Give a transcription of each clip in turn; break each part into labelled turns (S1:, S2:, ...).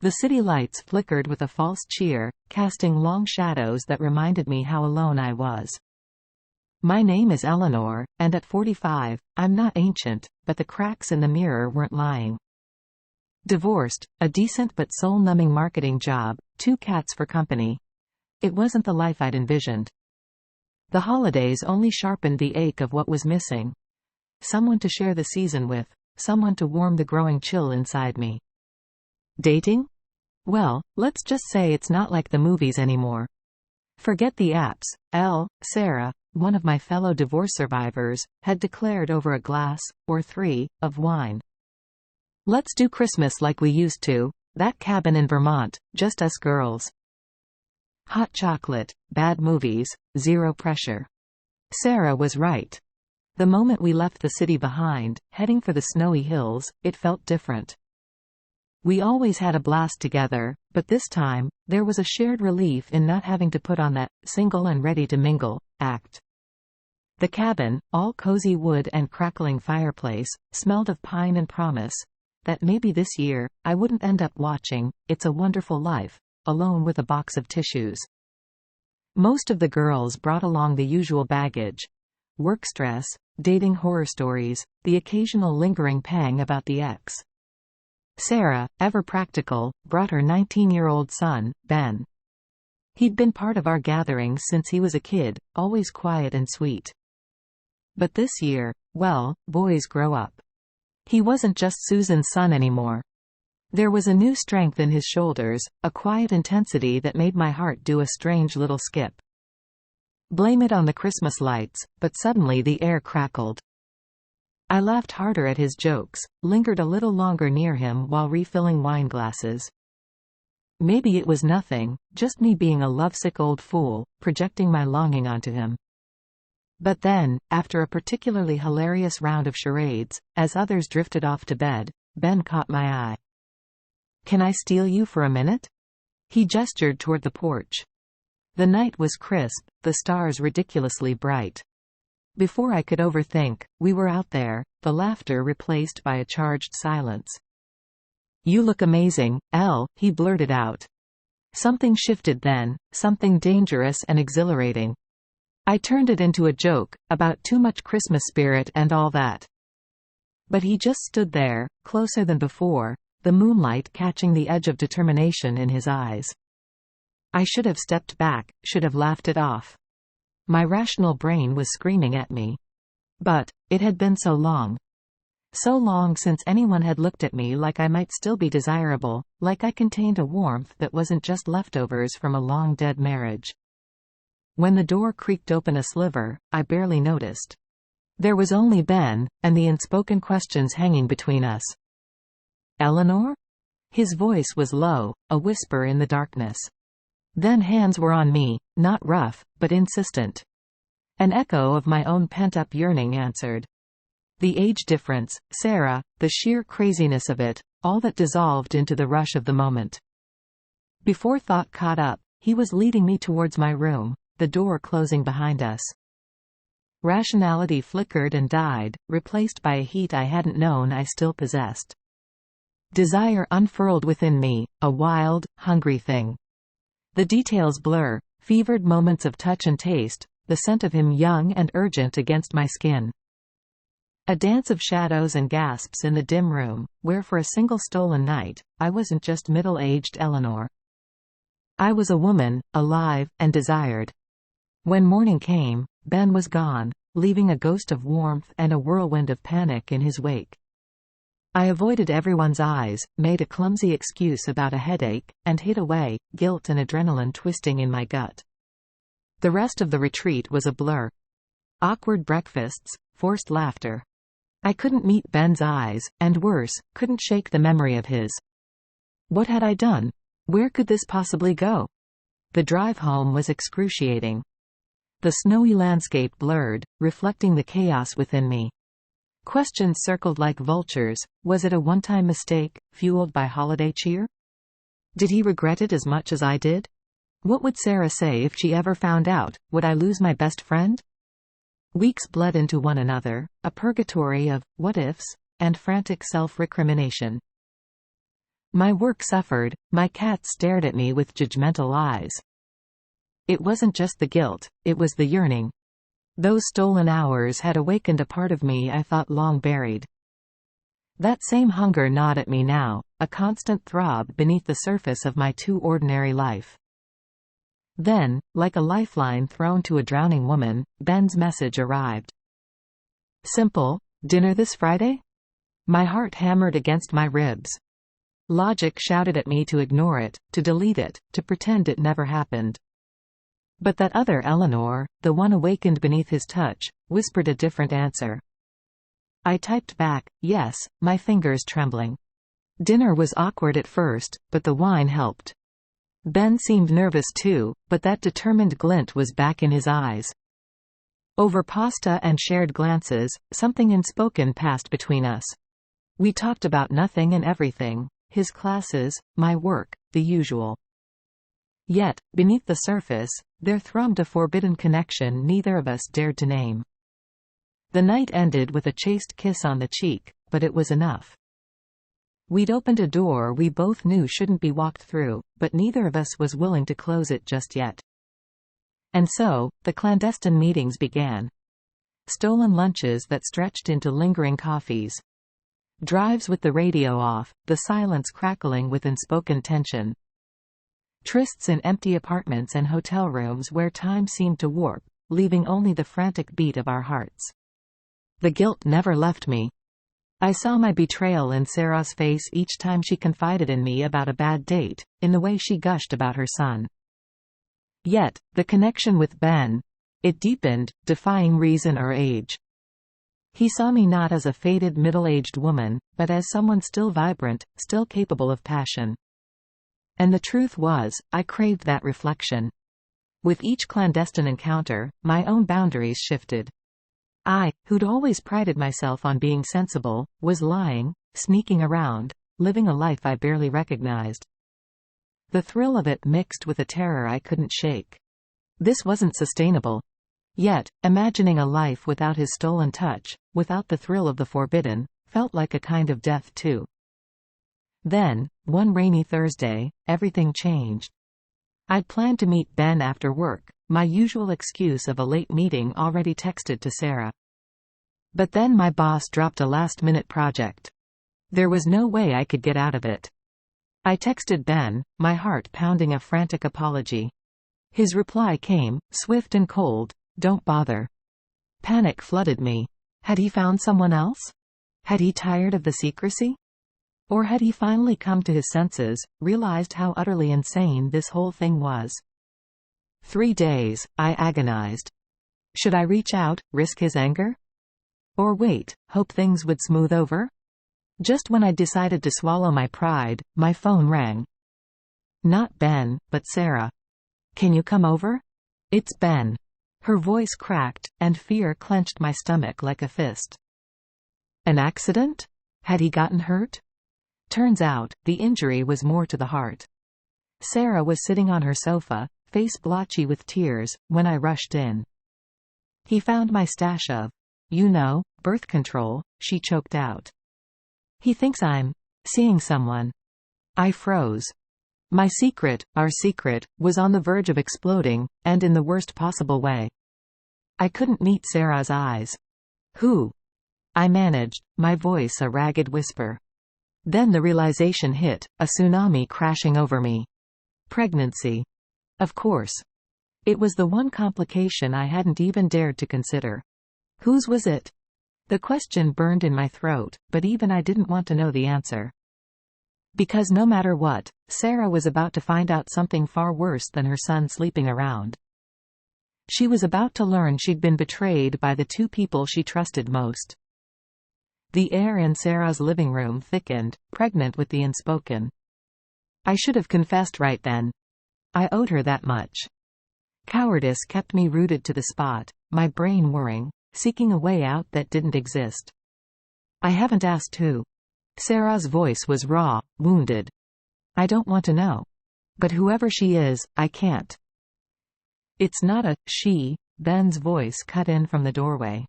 S1: The city lights flickered with a false cheer, casting long shadows that reminded me how alone I was. My name is Eleanor, and at 45, I'm not ancient, but the cracks in the mirror weren't lying. Divorced, a decent but soul-numbing marketing job, 2 cats for company. It wasn't the life I'd envisioned. The holidays only sharpened the ache of what was missing. Someone to share the season with, someone to warm the growing chill inside me. Dating? Well, let's just say it's not like the movies anymore. Forget the apps. Sarah, one of my fellow divorce survivors, had declared over a glass, or 3, of wine. Let's do Christmas like we used to, that cabin in Vermont, just us girls. Hot chocolate, bad movies, zero pressure. Sarah was right. The moment we left the city behind, heading for the snowy hills, it felt different. We always had a blast together, but this time, there was a shared relief in not having to put on that single and ready to mingle act. The cabin, all cozy wood and crackling fireplace, smelled of pine and promise that maybe this year, I wouldn't end up watching It's a Wonderful Life alone with a box of tissues. Most of the girls brought along the usual baggage: work stress, dating horror stories, the occasional lingering pang about the ex. Sarah, ever practical, brought her 19-year-old son, Ben. He'd been part of our gatherings since he was a kid, always quiet and sweet. But this year, well, boys grow up. He wasn't just Susan's son anymore. There was a new strength in his shoulders, a quiet intensity that made my heart do a strange little skip. Blame it on the Christmas lights, but suddenly the air crackled. I laughed harder at his jokes, lingered a little longer near him while refilling wine glasses. Maybe it was nothing, just me being a lovesick old fool, projecting my longing onto him. But then, after a particularly hilarious round of charades, as others drifted off to bed, Ben caught my eye. "Can I steal you for a minute?" He gestured toward the porch. The night was crisp, the stars ridiculously bright. Before I could overthink, we were out there, the laughter replaced by a charged silence. "You look amazing, Elle," he blurted out. Something shifted then, something dangerous and exhilarating. I turned it into a joke, about too much Christmas spirit and all that. But he just stood there, closer than before, the moonlight catching the edge of determination in his eyes. I should have stepped back, should have laughed it off. My rational brain was screaming at me. But it had been so long. So long since anyone had looked at me like I might still be desirable, like I contained a warmth that wasn't just leftovers from a long-dead marriage. When the door creaked open a sliver, I barely noticed. There was only Ben, and the unspoken questions hanging between us. "Eleanor?" His voice was low, a whisper in the darkness. Then hands were on me, not rough, but insistent. An echo of my own pent-up yearning answered. The age difference, Sarah, the sheer craziness of it, all that dissolved into the rush of the moment. Before thought caught up, he was leading me towards my room, the door closing behind us. Rationality flickered and died, replaced by a heat I hadn't known I still possessed. Desire unfurled within me, a wild, hungry thing. The details blur, fevered moments of touch and taste, the scent of him young and urgent against my skin. A dance of shadows and gasps in the dim room, where for a single stolen night, I wasn't just middle-aged Eleanor. I was a woman, alive, and desired. When morning came, Ben was gone, leaving a ghost of warmth and a whirlwind of panic in his wake. I avoided everyone's eyes, made a clumsy excuse about a headache, and hid away, guilt and adrenaline twisting in my gut. The rest of the retreat was a blur. Awkward breakfasts, forced laughter. I couldn't meet Ben's eyes, and worse, couldn't shake the memory of his. What had I done? Where could this possibly go? The drive home was excruciating. The snowy landscape blurred, reflecting the chaos within me. Questions circled like vultures. Was it a one-time mistake, fueled by holiday cheer? Did he regret it as much as I did? What would Sarah say if she ever found out? Would I lose my best friend? Weeks bled into one another, a purgatory of what-ifs, and frantic self-recrimination. My work suffered, my cat stared at me with judgmental eyes. It wasn't just the guilt, it was the yearning. Those stolen hours had awakened a part of me I thought long buried. That same hunger gnawed at me now, a constant throb beneath the surface of my too ordinary life. Then, like a lifeline thrown to a drowning woman, Ben's message arrived. Simple: dinner this Friday? My heart hammered against my ribs. Logic shouted at me to ignore it, to delete it, to pretend it never happened. But that other Eleanor, the one awakened beneath his touch, whispered a different answer. I typed back, yes, my fingers trembling. Dinner was awkward at first, but the wine helped. Ben seemed nervous too, but that determined glint was back in his eyes. Over pasta and shared glances, something unspoken passed between us. We talked about nothing and everything, his classes, my work, the usual. Yet, beneath the surface, there thrummed a forbidden connection neither of us dared to name. The night ended with a chaste kiss on the cheek, but it was enough. We'd opened a door we both knew shouldn't be walked through, but neither of us was willing to close it just yet. And so, the clandestine meetings began. Stolen lunches that stretched into lingering coffees. Drives with the radio off, the silence crackling with unspoken tension. Trysts in empty apartments and hotel rooms where time seemed to warp, leaving only the frantic beat of our hearts. The guilt never left me. I saw my betrayal in Sarah's face each time she confided in me about a bad date, in the way she gushed about her son. Yet, the connection with Ben, it deepened, defying reason or age. He saw me not as a faded middle-aged woman, but as someone still vibrant, still capable of passion. And the truth was, I craved that reflection. With each clandestine encounter, my own boundaries shifted. I, who'd always prided myself on being sensible, was lying, sneaking around, living a life I barely recognized. The thrill of it mixed with a terror I couldn't shake. This wasn't sustainable. Yet, imagining a life without his stolen touch, without the thrill of the forbidden, felt like a kind of death too. Then, one rainy Thursday, everything changed. I'd planned to meet Ben after work, my usual excuse of a late meeting already texted to Sarah. But then my boss dropped a last-minute project. There was no way I could get out of it. I texted Ben, my heart pounding a frantic apology. His reply came, swift and cold, "Don't bother." Panic flooded me. Had he found someone else? Had he tired of the secrecy? Or had he finally come to his senses, realized how utterly insane this whole thing was? 3 days, I agonized. Should I reach out, risk his anger? Or wait, hope things would smooth over? Just when I decided to swallow my pride, my phone rang. Not Ben, but Sarah. "Can you come over?" "It's Ben." Her voice cracked, and fear clenched my stomach like a fist. An accident? Had he gotten hurt? Turns out, the injury was more to the heart. Sarah was sitting on her sofa, face blotchy with tears, when I rushed in. "He found my stash of, birth control," she choked out. "He thinks I'm seeing someone." I froze. My secret, our secret, was on the verge of exploding, and in the worst possible way. I couldn't meet Sarah's eyes. "Who?" I managed, my voice a ragged whisper. Then the realization hit, a tsunami crashing over me. Pregnancy. Of course. It was the one complication I hadn't even dared to consider. Whose was it? The question burned in my throat, but even I didn't want to know the answer. Because no matter what, Sarah was about to find out something far worse than her son sleeping around. She was about to learn she'd been betrayed by the two people she trusted most. The air in Sarah's living room thickened, pregnant with the unspoken. I should have confessed right then. I owed her that much. Cowardice kept me rooted to the spot, my brain whirring, seeking a way out that didn't exist. "I haven't asked who." Sarah's voice was raw, wounded. "I don't want to know. But whoever she is, I can't." "It's not a she," Ben's voice cut in from the doorway.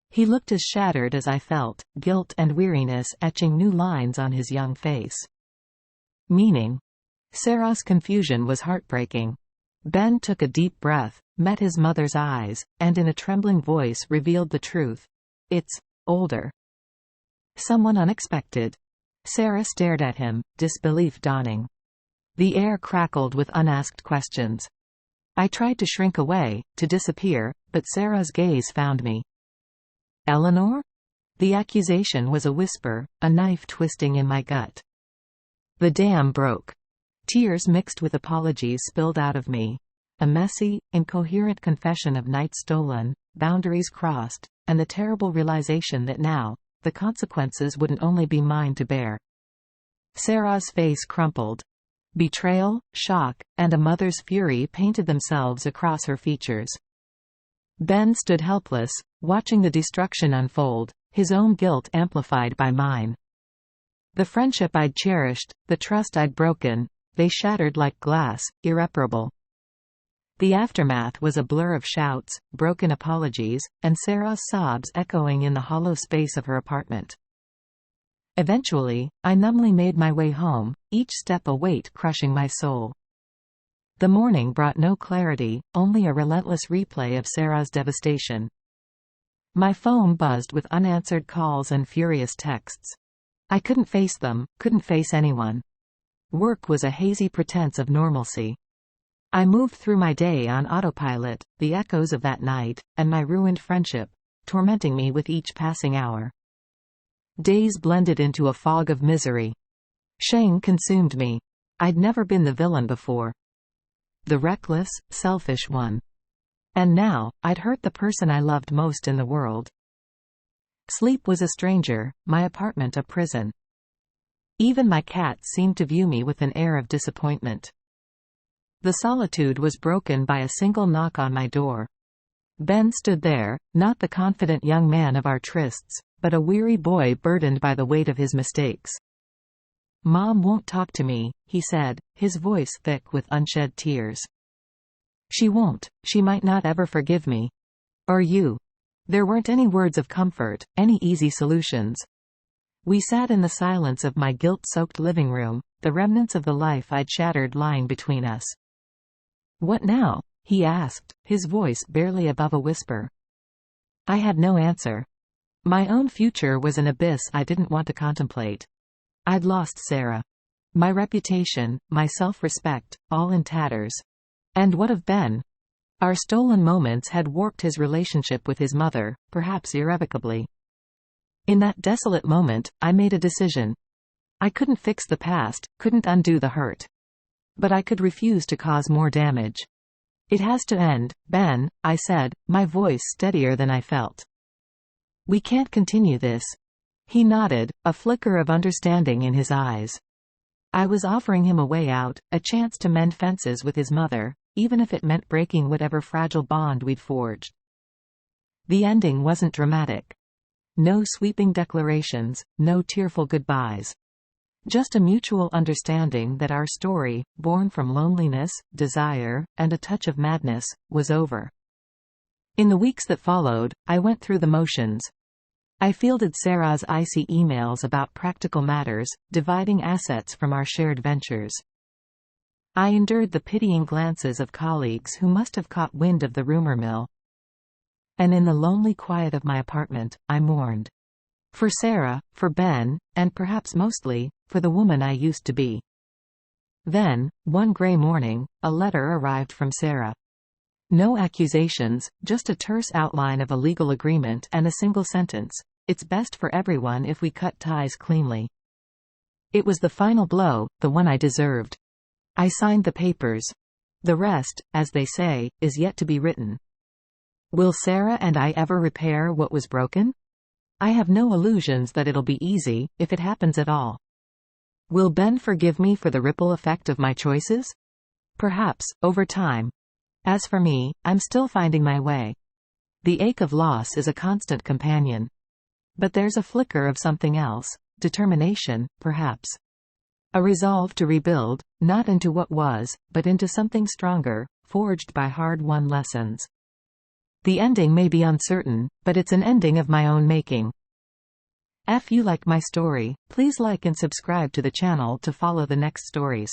S1: He looked as shattered as I felt, guilt and weariness etching new lines on his young face. Meaning? Sarah's confusion was heartbreaking. Ben took a deep breath, met his mother's eyes, and in a trembling voice revealed the truth. It's older. Someone unexpected. Sarah stared at him, disbelief dawning. The air crackled with unasked questions. I tried to shrink away, to disappear, but Sarah's gaze found me. Eleanor? The accusation was a whisper, a knife twisting in my gut. The dam broke. Tears mixed with apologies spilled out of me. A messy, incoherent confession of nights stolen, boundaries crossed, and the terrible realization that now, the consequences wouldn't only be mine to bear. Sarah's face crumpled. Betrayal, shock, and a mother's fury painted themselves across her features. Ben stood helpless, watching the destruction unfold, his own guilt amplified by mine. The friendship I'd cherished, the trust I'd broken, they shattered like glass, irreparable. The aftermath was a blur of shouts, broken apologies, and Sarah's sobs echoing in the hollow space of her apartment. Eventually, I numbly made my way home, each step a weight crushing my soul. The morning brought no clarity, only a relentless replay of Sarah's devastation. My phone buzzed with unanswered calls and furious texts. I couldn't face them, couldn't face anyone. Work was a hazy pretense of normalcy. I moved through my day on autopilot, the echoes of that night, and my ruined friendship, tormenting me with each passing hour. Days blended into a fog of misery. Shame consumed me. I'd never been the villain before. The reckless, selfish one. And now, I'd hurt the person I loved most in the world. Sleep was a stranger, my apartment a prison. Even my cats seemed to view me with an air of disappointment. The solitude was broken by a single knock on my door. Ben stood there, not the confident young man of our trysts, but a weary boy burdened by the weight of his mistakes. "Mom won't talk to me," he said, his voice thick with unshed tears. "She won't, she might not ever forgive me. Or you." There weren't any words of comfort, any easy solutions. We sat in the silence of my guilt-soaked living room, the remnants of the life I'd shattered lying between us. "What now?" he asked, his voice barely above a whisper. I had no answer. My own future was an abyss I didn't want to contemplate. I'd lost Sarah. My reputation, my self-respect, all in tatters. And what of Ben? Our stolen moments had warped his relationship with his mother, perhaps irrevocably. In that desolate moment, I made a decision. I couldn't fix the past, couldn't undo the hurt. But I could refuse to cause more damage. "It has to end, Ben," I said, my voice steadier than I felt. "We can't continue this." He nodded, a flicker of understanding in his eyes. I was offering him a way out, a chance to mend fences with his mother, even if it meant breaking whatever fragile bond we'd forged. The ending wasn't dramatic. No sweeping declarations, no tearful goodbyes. Just a mutual understanding that our story, born from loneliness, desire, and a touch of madness, was over. In the weeks that followed, I went through the motions. I fielded Sarah's icy emails about practical matters, dividing assets from our shared ventures. I endured the pitying glances of colleagues who must have caught wind of the rumor mill. And in the lonely quiet of my apartment, I mourned. For Sarah, for Ben, and perhaps mostly, for the woman I used to be. Then, one gray morning, a letter arrived from Sarah. No accusations, just a terse outline of a legal agreement and a single sentence: "It's best for everyone if we cut ties cleanly." It was the final blow, the one I deserved. I signed the papers. The rest, as they say, is yet to be written. Will Sarah and I ever repair what was broken? I have no illusions that it'll be easy, if it happens at all. Will Ben forgive me for the ripple effect of my choices? Perhaps, over time. As for me, I'm still finding my way. The ache of loss is a constant companion. But there's a flicker of something else, determination, perhaps. A resolve to rebuild, not into what was, but into something stronger, forged by hard-won lessons. The ending may be uncertain, but it's an ending of my own making. If you like my story, please like and subscribe to the channel to follow the next stories.